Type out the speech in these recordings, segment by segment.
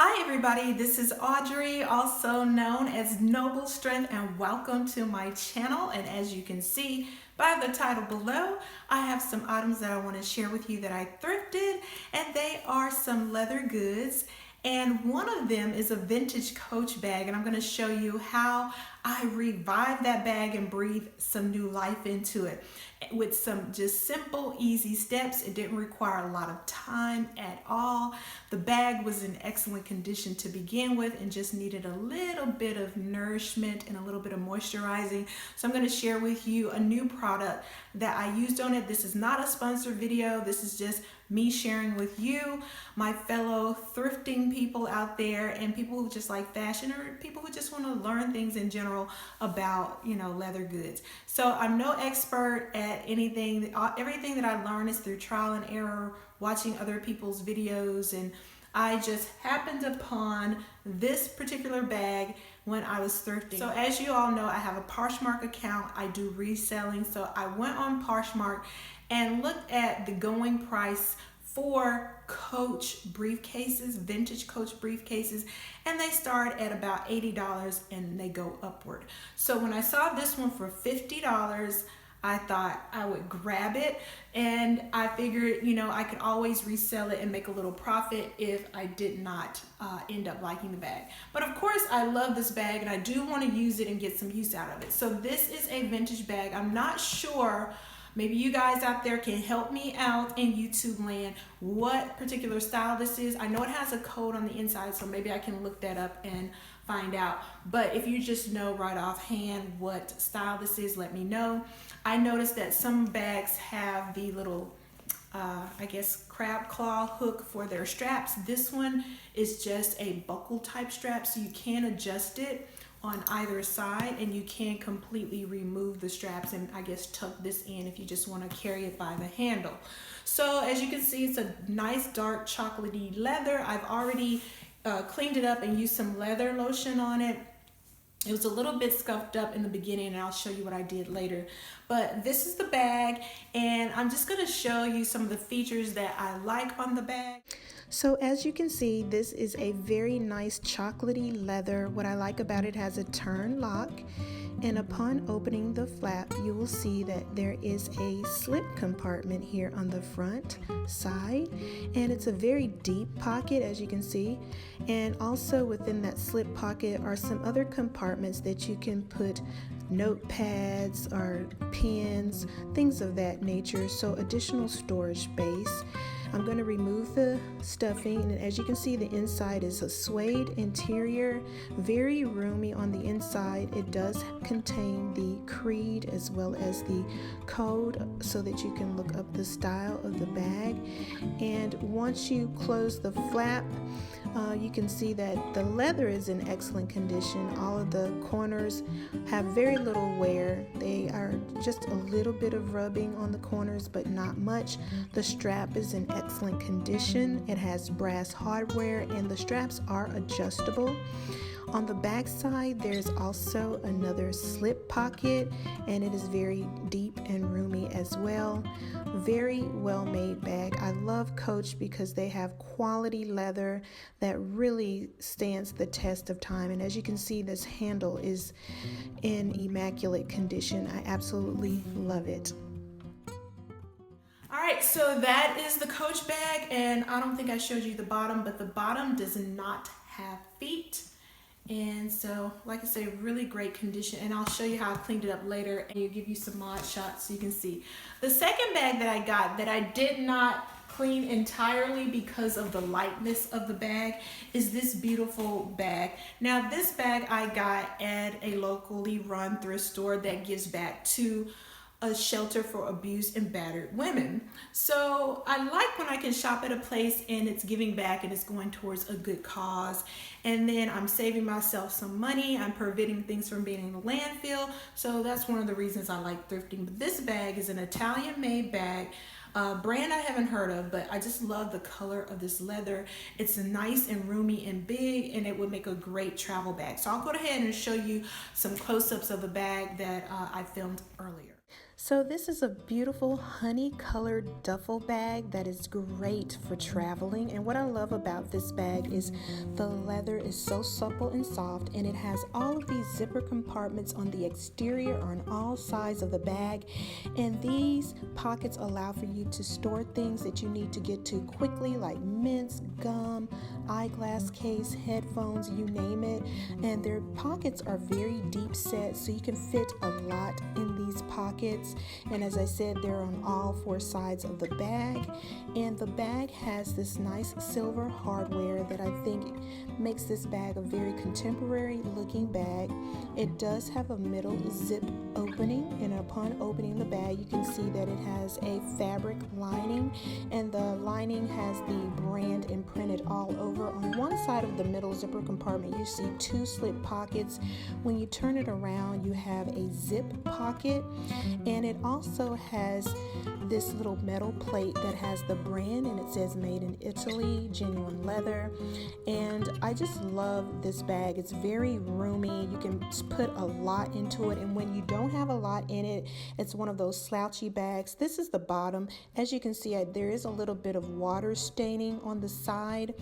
Hi everybody, this is Audrey, also known as Noble Strength, and welcome to my channel. And as you can see by the title below, I have some items that I want to share with you that I thrifted, and they are some leather goods. And one of them is a vintage Coach bag, and I'm going to show you how I revived that bag and breathed some new life into it with some just simple, easy steps. It didn't require a lot of time at all. The bag was in excellent condition to begin with and just needed a little bit of nourishment and a little bit of moisturizing. So I'm going to share with you a new product that I used on it. This is not a sponsored video. This is just me sharing with you, my fellow thrifting people out there, and people who just like fashion, or people who just want to learn things in general about, leather goods. So I'm no expert at anything. Everything that I learn is through trial and error, watching other people's videos, and I just happened upon this particular bag when I was thrifting. So as you all know, I have a Poshmark account. I do reselling. So I went on Poshmark and looked at the going price for Coach briefcases, vintage Coach briefcases, and they start at about $80 and they go upward. So when I saw this one for $50, I thought I would grab it, and I figured, I could always resell it and make a little profit if I did not end up liking the bag. But of course, I love this bag and I do want to use it and get some use out of it. So this is a vintage bag. I'm not sure, maybe you guys out there can help me out in YouTube land what particular style this is. I know it has a code on the inside, so maybe I can look that up and find out. But if you just know right offhand what style this is, let me know. I noticed that some bags have the little crab claw hook for their straps. This one is just a buckle type strap, so you can adjust it on either side, and you can completely remove the straps and tuck this in if you just want to carry it by the handle. So as you can see, it's a nice dark chocolatey leather. I've already cleaned it up and used some leather lotion on it. It was a little bit scuffed up in the beginning, and I'll show you what I did later. But this is the bag, and I'm just going to show you some of the features that I like on the bag. So as you can see, this is a very nice chocolatey leather. What I like about it has a turn lock, and upon opening the flap, you will see that there is a slip compartment here on the front side, and it's a very deep pocket, as you can see. And also within that slip pocket are some other compartments that you can put notepads or pens, things of that nature, so additional storage space. I'm going to remove the stuffing, and as you can see, the inside is a suede interior, very roomy on the inside. It does contain the creed as well as the code so that you can look up the style of the bag. And once you close the flap, you can see that the leather is in excellent condition. All of the corners have very little wear. They are just a little bit of rubbing on the corners, but not much. The strap is in excellent condition. It has brass hardware, and the straps are adjustable. On the back side, there's also another slip pocket, and it is very deep and roomy as well. Very well made bag. I love Coach because they have quality leather that really stands the test of time. And as you can see, this handle is in immaculate condition. I absolutely love it. All right, so that is the Coach bag, and I don't think I showed you the bottom, but the bottom does not have feet. And so, like I say, really great condition, and I'll show you how I cleaned it up later, and give you some mod shots so you can see. The second bag that I got that I did not clean entirely because of the lightness of the bag is this beautiful bag. Now, this bag I got at a locally run thrift store that gives back to a shelter for abused and battered women. So I like when I can shop at a place and it's giving back and it's going towards a good cause, and then I'm saving myself some money. I'm preventing things from being in the landfill. So that's one of the reasons I like thrifting. But this bag is an Italian made bag, brand I haven't heard of, but I just love the color of this leather. It's nice and roomy and big, and it would make a great travel bag. So I'll go ahead and show you some close-ups of the bag that I filmed earlier. So this is a beautiful honey colored duffel bag that is great for traveling. And what I love about this bag is the leather is so supple and soft, and it has all of these zipper compartments on the exterior or on all sides of the bag. And these pockets allow for you to store things that you need to get to quickly, like mints, gum, eyeglass case, headphones, you name it. And their pockets are very deep set, so you can fit a lot in these pockets. And as I said, they're on all four sides of the bag. And the bag has this nice silver hardware that I think makes this bag a very contemporary looking bag. It does have a middle zip opening, and upon opening the bag you can see that it has a fabric lining, and the lining has the brand imprinted all over. On one side of the middle zipper compartment you see two slip pockets. When you turn it around you have a zip pocket, and it also has this little metal plate that has the brand, and it says made in Italy, genuine leather. And I just love this bag. It's very roomy. You can put a lot into it, and when you don't have a lot in it, it's one of those slouchy bags. This is the bottom. As you can see, there is a little bit of water staining on the side,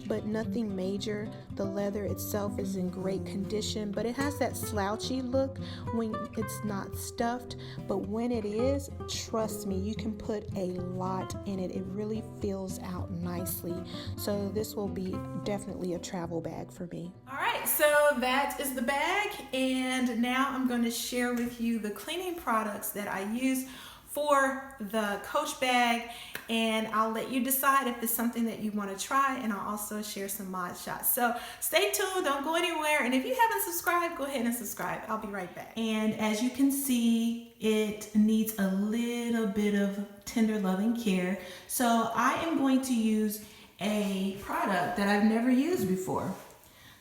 but nothing major. The leather itself is in great condition, but it has that slouchy look when it's not stuffed. But when it is, trust me, you can put a lot in it. It really fills out nicely. So this will be definitely a travel bag for me. All right, so that is the bag, and now I'm going to share with you the cleaning products that I use for the Coach bag, and I'll let you decide if it's something that you want to try, and I'll also share some mod shots. So stay tuned, don't go anywhere, and if you haven't subscribed, go ahead and subscribe. I'll be right back. And as you can see, it needs a little bit of tender loving care. So I am going to use a product that I've never used before.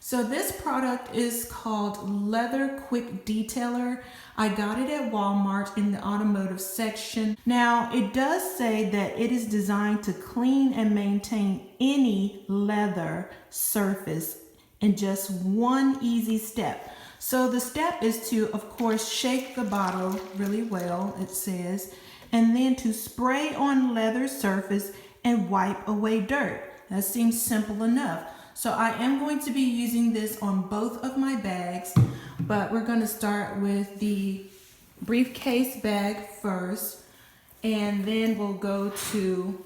So this product is called Leather Quick Detailer. I got it at Walmart in the automotive section. Now it does say that it is designed to clean and maintain any leather surface in just one easy step. So the step is to, of course, shake the bottle really well, it says, and then to spray on leather surface and wipe away dirt. That seems simple enough. So I am going to be using this on both of my bags, but we're going to start with the briefcase bag first, and then we'll go to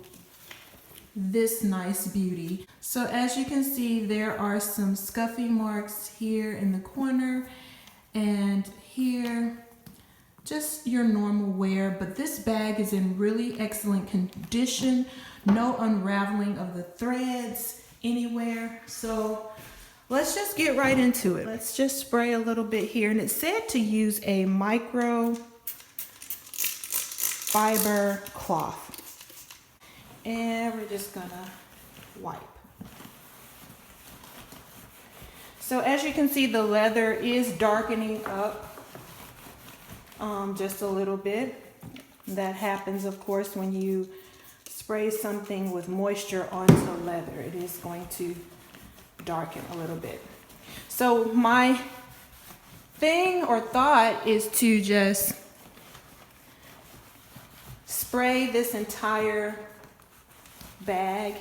this nice beauty. So as you can see, there are some scuffy marks here in the corner and here, just your normal wear, but this bag is in really excellent condition. No unraveling of the threads anywhere. So let's just get right into it. Let's just spray a little bit here, and it said to use a micro fiber cloth, and we're just gonna wipe. So as you can see, the leather is darkening up just a little bit. That happens, of course, when you spray something with moisture onto leather. It is going to darken a little bit. So my thing or thought is to just spray this entire bag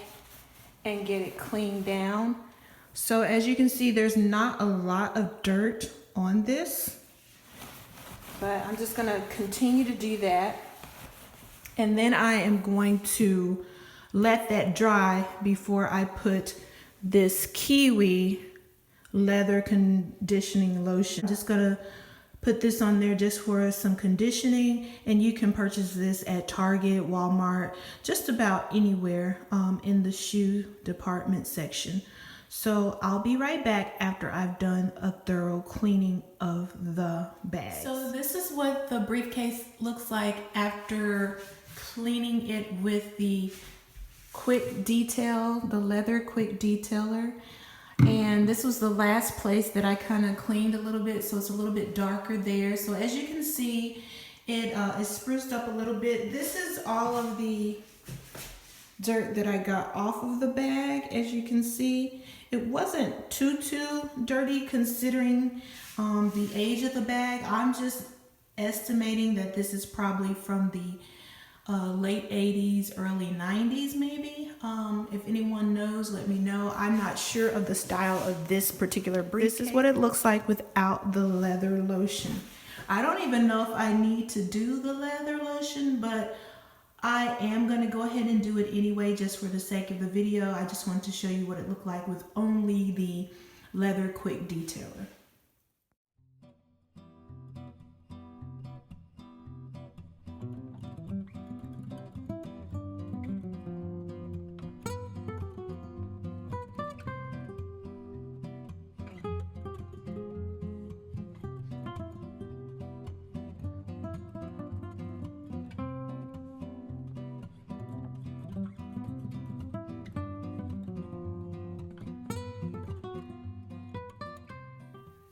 and get it cleaned down. So as you can see, there's not a lot of dirt on this, but I'm just gonna continue to do that. And then I am going to let that dry before I put this Kiwi leather conditioning lotion. I'm just gonna put this on there just for some conditioning, and you can purchase this at Target, Walmart, just about anywhere in the shoe department section. So I'll be right back after I've done a thorough cleaning of the bag. So this is what the briefcase looks like after cleaning it with the quick detail, the leather quick detailer. And this was the last place that I kind of cleaned a little bit, so it's a little bit darker there. So as you can see, it is spruced up a little bit. This is all of the dirt that I got off of the bag. As you can see, it wasn't too dirty considering the age of the bag. I'm just estimating that this is probably from the late 80s, early 90s maybe. If anyone knows, let me know. I'm not sure of the style of this particular briefcase. This is what it looks like without the leather lotion. I don't even know if I need to do the leather lotion, but I am going to go ahead and do it anyway just for the sake of the video. I just wanted to show you what it looked like with only the leather quick detailer.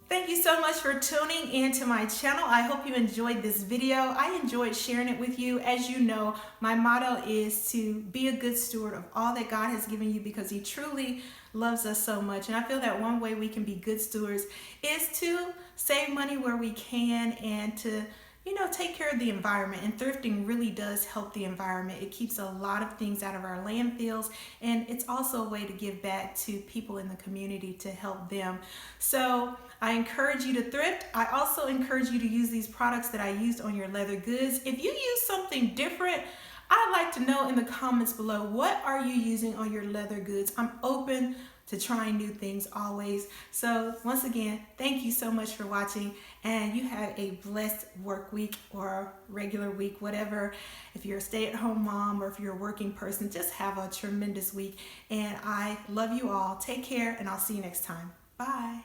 Thank you so much for tuning into my channel. I hope you enjoyed this video. I enjoyed sharing it with you. As you know, my motto is to be a good steward of all that God has given you because He truly loves us so much. And I feel that one way we can be good stewards is to save money where we can and to take care of the environment. And thrifting really does help the environment. It keeps a lot of things out of our landfills, and it's also a way to give back to people in the community to help them. So I encourage you to thrift. I also encourage you to use these products that I used on your leather goods. If you use something different, I'd like to know in the comments below, what are you using on your leather goods? I'm open to trying new things always. So once again, thank you so much for watching, and you have a blessed work week or regular week, whatever. If you're a stay-at-home mom or if you're a working person, just have a tremendous week. And I love you all. Take care, and I'll see you next time. Bye.